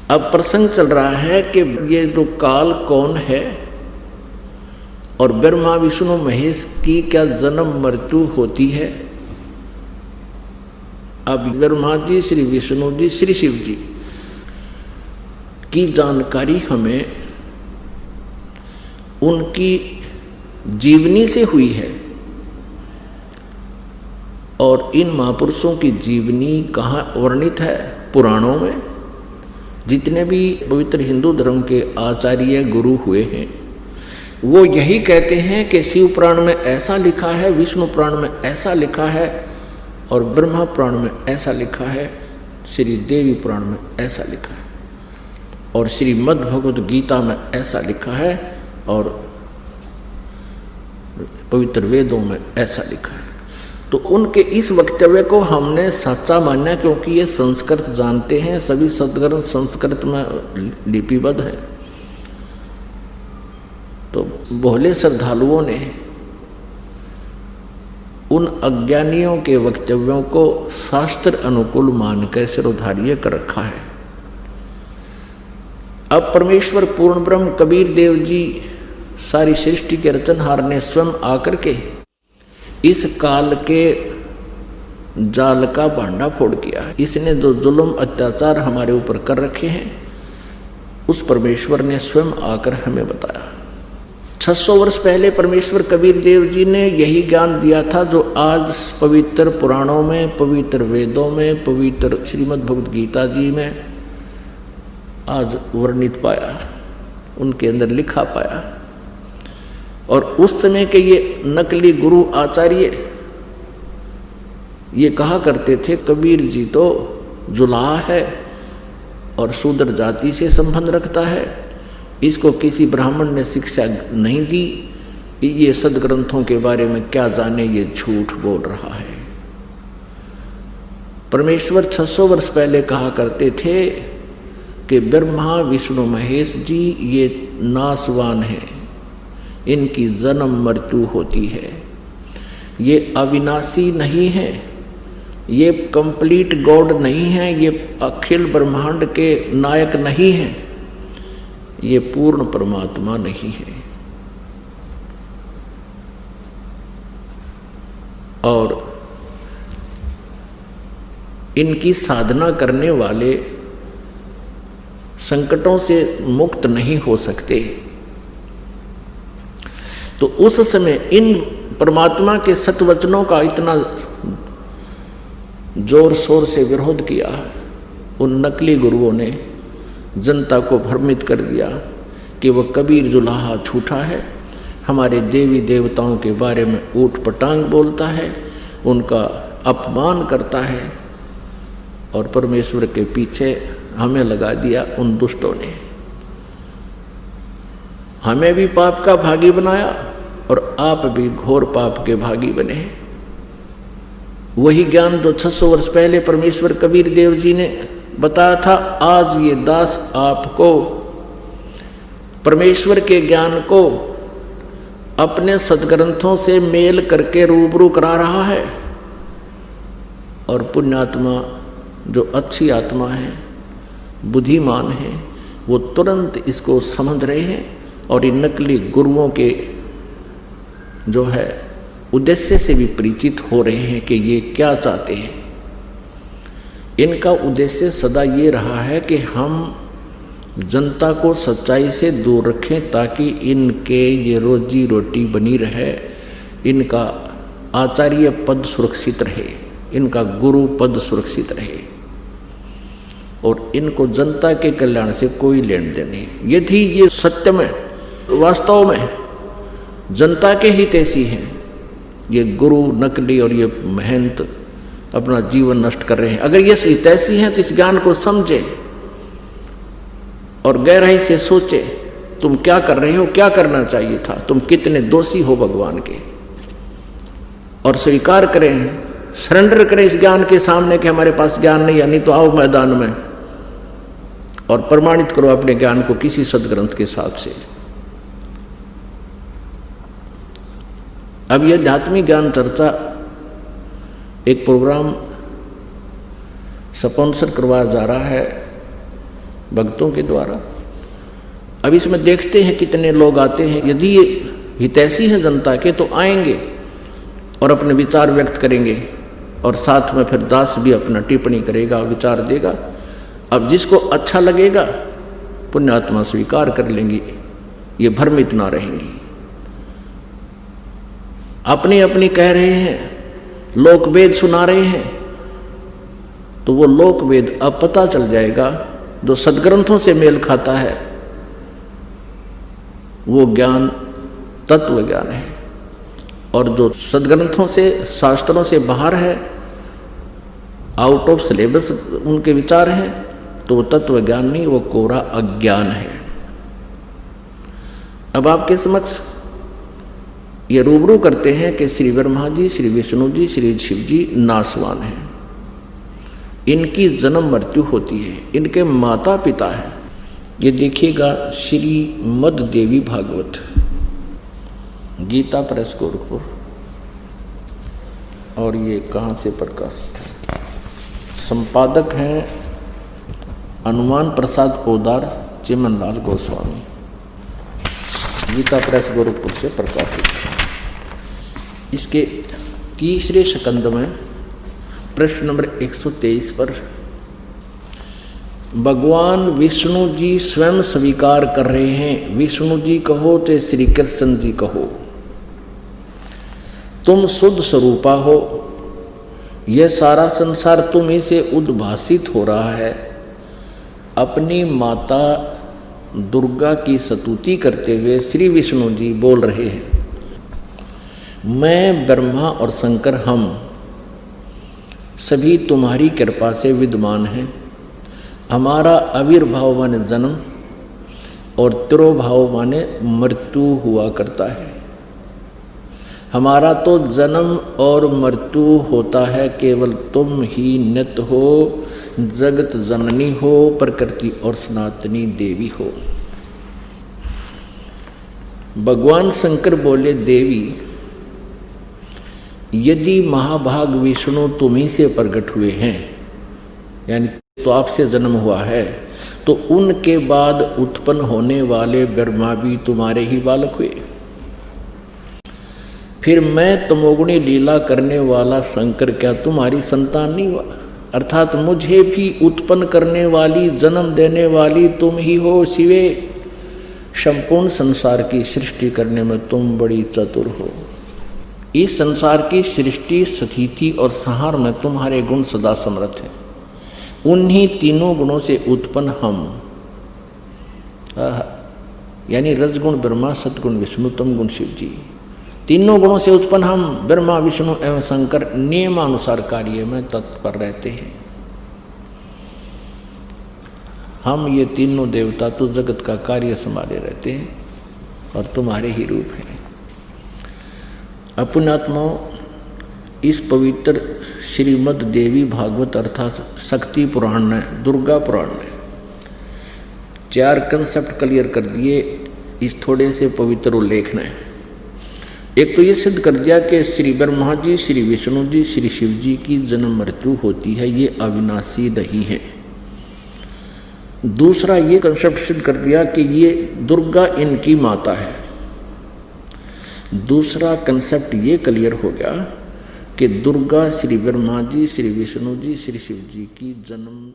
अब प्रसंग चल रहा है कि ये जो काल कौन है और ब्रह्मा विष्णु महेश की क्या जन्म मृत्यु होती है। अब ब्रह्मा जी, श्री विष्णु जी, श्री शिव जी की जानकारी हमें उनकी जीवनी से हुई है और इन महापुरुषों की जीवनी कहाँ वर्णित है? पुराणों में। जितने भी पवित्र हिंदू धर्म के आचार्य गुरु हुए हैं वो यही कहते हैं कि शिव पुराण में ऐसा लिखा है, विष्णु पुराण में ऐसा लिखा है और ब्रह्मा पुराण में ऐसा लिखा है, श्री देवी पुराण में ऐसा लिखा है और श्रीमद् भगवद गीता में ऐसा लिखा है और पवित्र वेदों में ऐसा लिखा है। तो उनके इस वक्तव्य को हमने सच्चा माना क्योंकि ये संस्कृत जानते हैं, सभी सदग्रंथ संस्कृत में लिपिबद्ध है। तो भोले श्रद्धालुओं ने उन अज्ञानियों के वक्तव्यों को शास्त्र अनुकूल मानकर सिरोधार्य कर रखा है। अब परमेश्वर पूर्ण ब्रह्म कबीर देव जी सारी सृष्टि के रचनहार ने स्वयं आकर के इस काल के जाल का भांडा फोड़ किया। इसने जो जुल्म अत्याचार हमारे ऊपर कर रखे हैं उस परमेश्वर ने स्वयं आकर हमें बताया। 600 वर्ष पहले परमेश्वर कबीर देव जी ने यही ज्ञान दिया था जो आज पवित्र पुराणों में, पवित्र वेदों में, पवित्र श्रीमद् भगवद गीता जी में आज वर्णित पाया, उनके अंदर लिखा पाया। और उस समय के ये नकली गुरु आचार्य ये कहा करते थे कबीर जी तो जुलाहा है और शूद्र जाति से संबंध रखता है, इसको किसी ब्राह्मण ने शिक्षा नहीं दी, ये सदग्रंथों के बारे में क्या जाने, ये झूठ बोल रहा है। परमेश्वर 600 वर्ष पहले कहा करते थे कि ब्रह्मा विष्णु महेश जी ये नासवान हैं, इनकी जन्म मृत्यु होती है, ये अविनाशी नहीं है, ये कंप्लीट गॉड नहीं है, ये अखिल ब्रह्मांड के नायक नहीं है, ये पूर्ण परमात्मा नहीं है। और इनकी साधना करने वाले संकटों से मुक्त नहीं हो सकते। तो उस समय इन परमात्मा के सतवचनों का इतना जोर शोर से विरोध किया, उन नकली गुरुओं ने जनता को भ्रमित कर दिया कि वह कबीर जुलाहा झूठा है, हमारे देवी देवताओं के बारे में ऊट पटांग बोलता है, उनका अपमान करता है। और परमेश्वर के पीछे हमें लगा दिया उन दुष्टों ने, हमें भी पाप का भागी बनाया और आप भी घोर पाप के भागी बने। वही ज्ञान जो 600 वर्ष पहले परमेश्वर कबीर देव जी ने बताया था, आज ये दास आपको परमेश्वर के ज्ञान को अपने सदग्रंथों से मेल करके रूबरू करा रहा है। और पुण्यात्मा जो अच्छी आत्मा है, बुद्धिमान है, वो तुरंत इसको समझ रहे हैं और इन नकली गुरुओं के जो है उद्देश्य से भी परिचित हो रहे हैं कि ये क्या चाहते हैं। इनका उद्देश्य सदा ये रहा है कि हम जनता को सच्चाई से दूर रखें ताकि इनके ये रोजी रोटी बनी रहे, इनका आचार्य पद सुरक्षित रहे, इनका गुरु पद सुरक्षित रहे और इनको जनता के कल्याण से कोई लेन देन नहीं। यदि ये सत्य में वास्तव में जनता के हितैषी हैं, ये गुरु नकली और ये महंत अपना जीवन नष्ट कर रहे हैं, अगर ये हितैषी हैं तो इस ज्ञान को समझे और गहराई से सोचे तुम क्या कर रहे हो, क्या करना चाहिए था, तुम कितने दोषी हो भगवान के, और स्वीकार करें, सरेंडर करें इस ज्ञान के सामने कि हमारे पास ज्ञान नहीं है। नहीं तो आओ मैदान में और प्रमाणित करो अपने ज्ञान को किसी सदग्रंथ के साथ से। अब यह आध्यात्मिक ज्ञान चर्चा एक प्रोग्राम स्पॉन्सर करवाया जा रहा है भक्तों के द्वारा। अब इसमें देखते हैं कितने लोग आते हैं। यदि ये हितैषी हैं जनता के तो आएंगे और अपने विचार व्यक्त करेंगे, और साथ में फिर दास भी अपना टिप्पणी करेगा, विचार देगा। अब जिसको अच्छा लगेगा पुण्यात्मा स्वीकार कर लेंगी, ये भ्रमित ना रहेंगी। अपनी अपनी कह रहे हैं, लोकवेद सुना रहे हैं, तो वो लोकवेद अब पता चल जाएगा। जो सदग्रंथों से मेल खाता है वो ज्ञान तत्व ज्ञान है, और जो सदग्रंथों से शास्त्रों से बाहर है, आउट ऑफ सिलेबस उनके विचार हैं, तो वो तत्व ज्ञान नहीं, वो कोरा अज्ञान है। अब आपके समक्ष ये रूबरू करते हैं कि श्री ब्रह्मा जी, श्री विष्णु जी, श्री शिव जी नासवान हैं। इनकी जन्म मृत्यु होती है, इनके माता पिता हैं। ये देखिएगा श्रीमद देवी भागवत, गीता प्रेस गोरखपुर, और ये कहाँ से प्रकाशित है? संपादक हैं हनुमान प्रसाद पोदार, चिमनलाल गोस्वामी, गीता प्रेस गोरखपुर से प्रकाशित है। इसके तीसरे स्कंद में प्रश्न नंबर 123 पर भगवान विष्णु जी स्वयं स्वीकार कर रहे हैं। विष्णु जी कहो तो श्री कृष्ण जी कहो, तुम शुद्ध स्वरूपा हो, यह सारा संसार तुम ही से उद्भासित हो रहा है। अपनी माता दुर्गा की स्तुति करते हुए श्री विष्णु जी बोल रहे हैं, मैं ब्रह्मा और शंकर हम सभी तुम्हारी कृपा से विद्यमान हैं। हमारा आविर्भाव माने जन्म और तिरोभाव माने मृत्यु हुआ करता है। हमारा तो जन्म और मृत्यु होता है, केवल तुम ही नित्य हो, जगत जननी हो, प्रकृति और सनातनी देवी हो। भगवान शंकर बोले, देवी यदि महाभाग विष्णु तुम्ही से प्रकट हुए हैं, यानी तो आपसे जन्म हुआ है, तो उनके बाद उत्पन्न होने वाले ब्रह्मा भी तुम्हारे ही बालक हुए। फिर मैं तमोगुणी लीला करने वाला शंकर क्या तुम्हारी संतान नहीं हुआ? अर्थात मुझे भी उत्पन्न करने वाली, जन्म देने वाली तुम ही हो शिवे। संपूर्ण संसार की सृष्टि करने में तुम बड़ी चतुर हो। इस संसार की सृष्टि, स्थिति और संहार में तुम्हारे गुण सदा समर्थ हैं। उन्हीं तीनों गुणों से उत्पन्न हम, यानी रजगुण ब्रह्मा, सतगुण विष्णु, तमगुण शिव जी, तीनों गुणों से उत्पन्न हम ब्रह्मा विष्णु एवं शंकर नियमानुसार कार्य में तत्पर रहते हैं। हम ये तीनों देवता तो जगत का कार्य संभाले रहते हैं और तुम्हारे ही रूप हैं। पुण्यात्माओं, इस पवित्र श्रीमद देवी भागवत अर्थात शक्ति पुराण ने, दुर्गा पुराण ने 4 कंसेप्ट क्लियर कर दिए इस थोड़े से पवित्र उल्लेख ने। एक तो ये सिद्ध कर दिया कि श्री ब्रह्मा जी, श्री विष्णु जी, श्री शिव जी की जन्म मृत्यु होती है, ये अविनाशी नहीं है। दूसरा ये कंसेप्ट सिद्ध कर दिया कि ये दुर्गा इनकी माता है। दूसरा कंसेप्ट ये क्लियर हो गया कि दुर्गा श्री ब्रह्मा जी, श्री विष्णु जी, श्री शिव जी की जन्म